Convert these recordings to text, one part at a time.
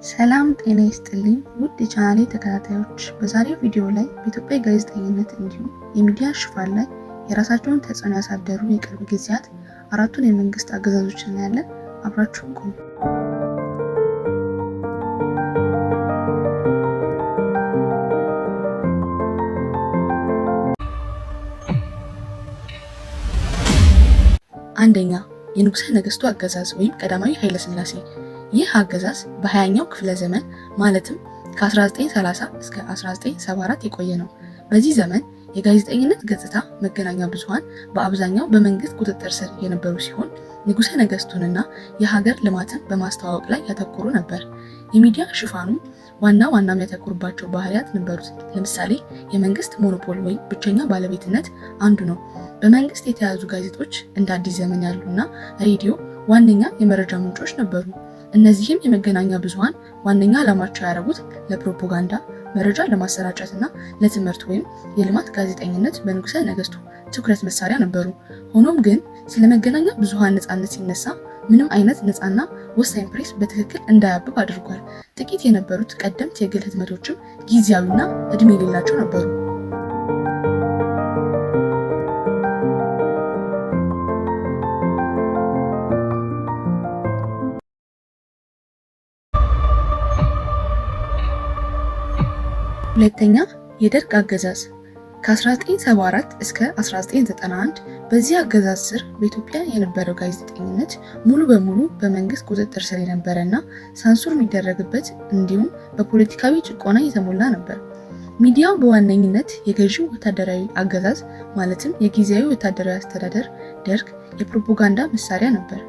ሰላም ጤና ይስጥልኝ ውድ የቻናሌ ተከታታዮች፣ በዛሬው ቪዲዮ ላይ በኢትዮጵያ ጋዜጠኝነት እንዲሁም የሚዲያ ሽፋን ላይ የራሳቸውን ተጽዕኖ ያሳደሩ የቅርብ ጊዜያት አራቱን የመንግስት አገዛዞች እናያለን። አብራችሁን ቆዩ። አንደኛ፣ የንጉሠ ነገሥቱ አገዛዝ ወይም ቀዳማዊ ኃይለ ሥላሴ። ይህ አገዛዝ በ20ኛው ክፍለ ዘመን ማለትም ከ1930 እስከ 1974 የቆየ ነው። በዚህ ዘመን የጋዜጠኝነት ገጽታ መገናኛ ብዙሃን በአብዛኛው በመንግስት ቁጥጥር ስር የነበሩ ሲሆን ንጉሠ ነገሥቱንና የሀገር ልማትን በማስተዋወቅ ላይ ያተኮሩ ነበር። የሚዲያ ሽፋኑ ዋና የሚያተኩርባቸው ባህሪያት ነበሩት። ለምሳሌ የመንግስት ሞኖፖል ወይም ብቸኛ ባለቤትነት አንዱ ነው። በመንግስት የተያዙ ጋዜጦች እንደ አዲስ ዘመን ያሉና ሬዲዮ ዋነኛ የመረጃ ምንጮች ነበሩ። እነዚህም የመገናኛ ብዙሃን ዋነኛ ዓላማቸው ያደረጉት ለፕሮፓጋንዳ መረጃ ለማሰራጨት እና ለትምህርት ወይም የልማት ጋዜጠኝነት በንጉሠ ነገሥቱ ትኩረት መሳሪያ ነበሩ። ሆኖም ግን ስለ መገናኛ ብዙሃን ነፃነት ሲነሳ ምንም አይነት ነፃና ወሳኝ ፕሬስ በትክክል እንዳያብብ አድርጓል። ጥቂት የነበሩት ቀደምት የግል ህትመቶችም ጊዜያዊና እድሜ የሌላቸው ነበሩ። ሁለተኛ፣ የደርግ አገዛዝ ከ1974 እስከ 1991 በዚህ አገዛዝ ስር በኢትዮጵያ የነበረው ጋዜጠኝነት ሙሉ በሙሉ በመንግስት ቁጥጥር ስር የነበረና ሳንሱር የሚደረግበት እንዲሁም በፖለቲካዊ ጭቆና የተሞላ ነበር። ሚዲያው በዋነኝነት የገዢው ወታደራዊ አገዛዝ ማለትም የጊዜያዊ ወታደራዊ አስተዳደር ደርግ የፕሮፓጋንዳ መሳሪያ ነበር።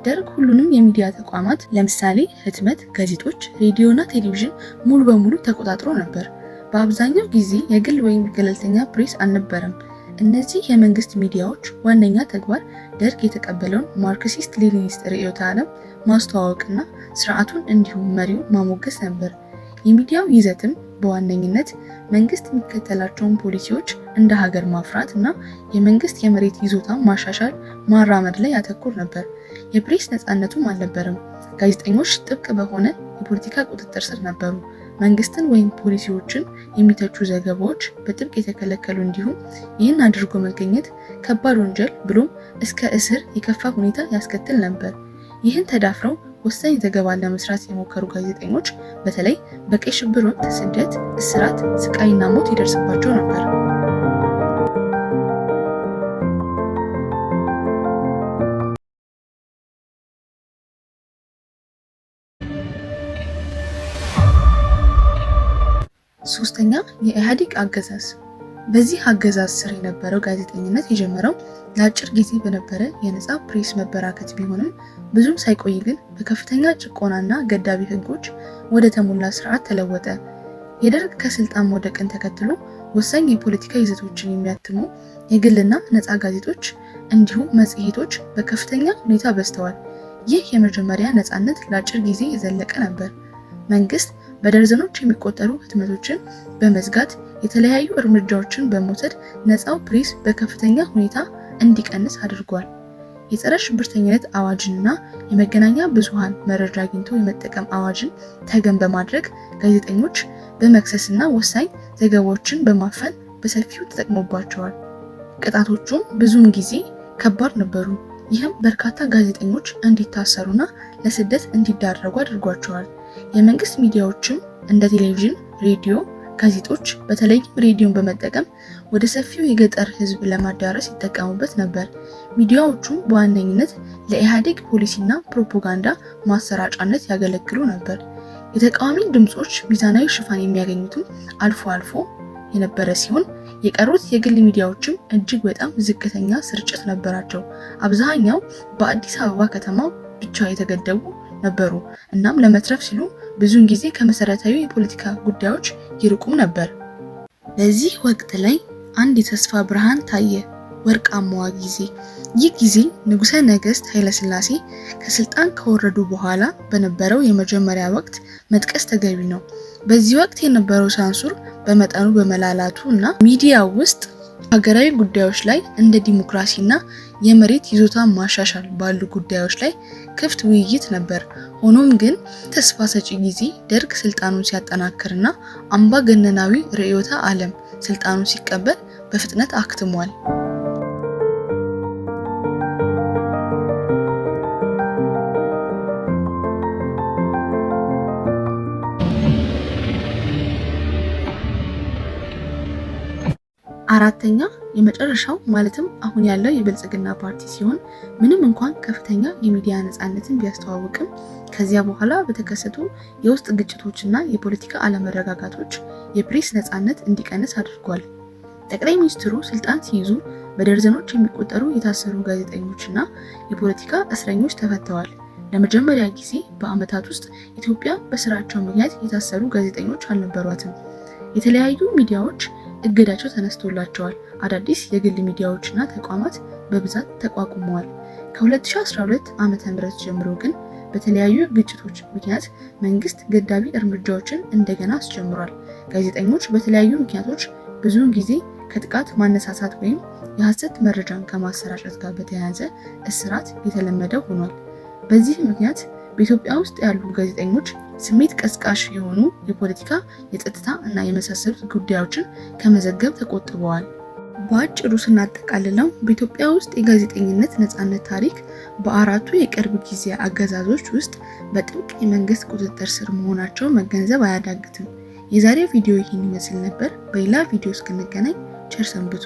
ደርግ ሁሉንም የሚዲያ ተቋማት ለምሳሌ ህትመት፣ ጋዜጦች፣ ሬዲዮና ቴሌቪዥን ሙሉ በሙሉ ተቆጣጥሮ ነበር። በአብዛኛው ጊዜ የግል ወይም ገለልተኛ ፕሬስ አልነበረም። እነዚህ የመንግስት ሚዲያዎች ዋነኛ ተግባር ደርግ የተቀበለውን ማርክሲስት ሌኒኒስት ርዕዮተ ዓለም ማስተዋወቅና ስርዓቱን እንዲሁም መሪውን ማሞገስ ነበር። የሚዲያው ይዘትም በዋነኝነት መንግስት የሚከተላቸውን ፖሊሲዎች እንደ ሀገር ማፍራት እና የመንግስት የመሬት ይዞታ ማሻሻል ማራመድ ላይ ያተኩር ነበር። የፕሬስ ነፃነቱም አልነበረም። ጋዜጠኞች ጥብቅ በሆነ የፖለቲካ ቁጥጥር ስር ነበሩ። መንግስትን ወይም ፖሊሲዎችን የሚተቹ ዘገባዎች በጥብቅ የተከለከሉ እንዲሁም ይህን አድርጎ መገኘት ከባድ ወንጀል ብሎም እስከ እስር የከፋ ሁኔታ ያስከትል ነበር። ይህን ተዳፍረው ወሳኝ ዘገባ ለመስራት የሞከሩ ጋዜጠኞች በተለይ በቀይ ሽብር ወቅት ስደት፣ እስራት፣ ስቃይና ሞት ይደርስባቸው ነበር። ሶስተኛ፣ የኢህአዴግ አገዛዝ። በዚህ አገዛዝ ስር የነበረው ጋዜጠኝነት የጀመረው ለአጭር ጊዜ በነበረ የነፃ ፕሬስ መበራከት ቢሆንም ብዙም ሳይቆይ ግን በከፍተኛ ጭቆናና ገዳቢ ህጎች ወደ ተሞላ ስርዓት ተለወጠ። የደርግ ከስልጣን መውደቅን ተከትሎ ወሳኝ የፖለቲካ ይዘቶችን የሚያትሙ የግልና ነፃ ጋዜጦች እንዲሁም መጽሔቶች በከፍተኛ ሁኔታ በዝተዋል። ይህ የመጀመሪያ ነፃነት ለአጭር ጊዜ የዘለቀ ነበር። መንግስት በደርዘኖች የሚቆጠሩ ህትመቶችን በመዝጋት የተለያዩ እርምጃዎችን በመውሰድ ነፃው ፕሬስ በከፍተኛ ሁኔታ እንዲቀንስ አድርጓል። የጸረ ሽብርተኝነት አዋጅንና የመገናኛ ብዙሃን መረጃ አግኝቶ የመጠቀም አዋጅን ተገን በማድረግ ጋዜጠኞች በመክሰስና ወሳኝ ዘገባዎችን በማፈን በሰፊው ተጠቅሞባቸዋል። ቅጣቶቹም ብዙውን ጊዜ ከባድ ነበሩ። ይህም በርካታ ጋዜጠኞች እንዲታሰሩና ለስደት እንዲዳረጉ አድርጓቸዋል። የመንግስት ሚዲያዎችም እንደ ቴሌቪዥን፣ ሬዲዮ፣ ጋዜጦች በተለይም ሬዲዮን በመጠቀም ወደ ሰፊው የገጠር ህዝብ ለማዳረስ ይጠቀሙበት ነበር። ሚዲያዎቹም በዋነኝነት ለኢህአዴግ ፖሊሲና ፕሮፓጋንዳ ማሰራጫነት ያገለግሉ ነበር። የተቃዋሚ ድምጾች ሚዛናዊ ሽፋን የሚያገኙትም አልፎ አልፎ የነበረ ሲሆን የቀሩት የግል ሚዲያዎችም እጅግ በጣም ዝቅተኛ ስርጭት ነበራቸው። አብዛኛው በአዲስ አበባ ከተማ ብቻ የተገደቡ ነበሩ። እናም ለመትረፍ ሲሉ ብዙውን ጊዜ ከመሰረታዊ የፖለቲካ ጉዳዮች ይርቁም ነበር። በዚህ ወቅት ላይ አንድ የተስፋ ብርሃን ታየ፣ ወርቃማዋ ጊዜ። ይህ ጊዜ ንጉሠ ነገሥት ኃይለ ሥላሴ ከስልጣን ከወረዱ በኋላ በነበረው የመጀመሪያ ወቅት መጥቀስ ተገቢ ነው። በዚህ ወቅት የነበረው ሳንሱር በመጠኑ በመላላቱ እና ሚዲያ ውስጥ ሀገራዊ ጉዳዮች ላይ እንደ ዲሞክራሲና የመሬት ይዞታ ማሻሻል ባሉ ጉዳዮች ላይ ክፍት ውይይት ነበር። ሆኖም ግን ተስፋ ሰጪ ጊዜ ደርግ ስልጣኑን ሲያጠናክርና አምባገነናዊ ርዕዮተ ዓለም ስልጣኑን ሲቀበል በፍጥነት አክትሟል። አራተኛ የመጨረሻው ማለትም አሁን ያለው የብልጽግና ፓርቲ ሲሆን ምንም እንኳን ከፍተኛ የሚዲያ ነፃነትን ቢያስተዋውቅም ከዚያ በኋላ በተከሰቱ የውስጥ ግጭቶችና የፖለቲካ አለመረጋጋቶች የፕሬስ ነፃነት እንዲቀንስ አድርጓል። ጠቅላይ ሚኒስትሩ ስልጣን ሲይዙ በደርዘኖች የሚቆጠሩ የታሰሩ ጋዜጠኞችና የፖለቲካ እስረኞች ተፈተዋል። ለመጀመሪያ ጊዜ በዓመታት ውስጥ ኢትዮጵያ በስራቸው ምክንያት የታሰሩ ጋዜጠኞች አልነበሯትም። የተለያዩ ሚዲያዎች እገዳቸው ተነስቶላቸዋል። አዳዲስ የግል ሚዲያዎችና ተቋማት በብዛት ተቋቁመዋል። ከ2012 ዓ.ም ጀምሮ ግን በተለያዩ ግጭቶች ምክንያት መንግስት ገዳቢ እርምጃዎችን እንደገና አስጀምሯል። ጋዜጠኞች በተለያዩ ምክንያቶች ብዙውን ጊዜ ከጥቃት ማነሳሳት ወይም የሐሰት መረጃን ከማሰራጨት ጋር በተያያዘ እስራት የተለመደ ሆኗል። በዚህ ምክንያት በኢትዮጵያ ውስጥ ያሉ ጋዜጠኞች ስሜት ቀስቃሽ የሆኑ የፖለቲካ፣ የጸጥታ እና የመሳሰሉት ጉዳዮችን ከመዘገብ ተቆጥበዋል። በአጭሩ ስናጠቃልለው በኢትዮጵያ ውስጥ የጋዜጠኝነት ነፃነት ታሪክ በአራቱ የቅርብ ጊዜ አገዛዞች ውስጥ በጥብቅ የመንግስት ቁጥጥር ስር መሆናቸው መገንዘብ አያዳግትም። የዛሬው ቪዲዮ ይህን ይመስል ነበር። በሌላ ቪዲዮ እስክንገናኝ ቸር ሰንብቱ።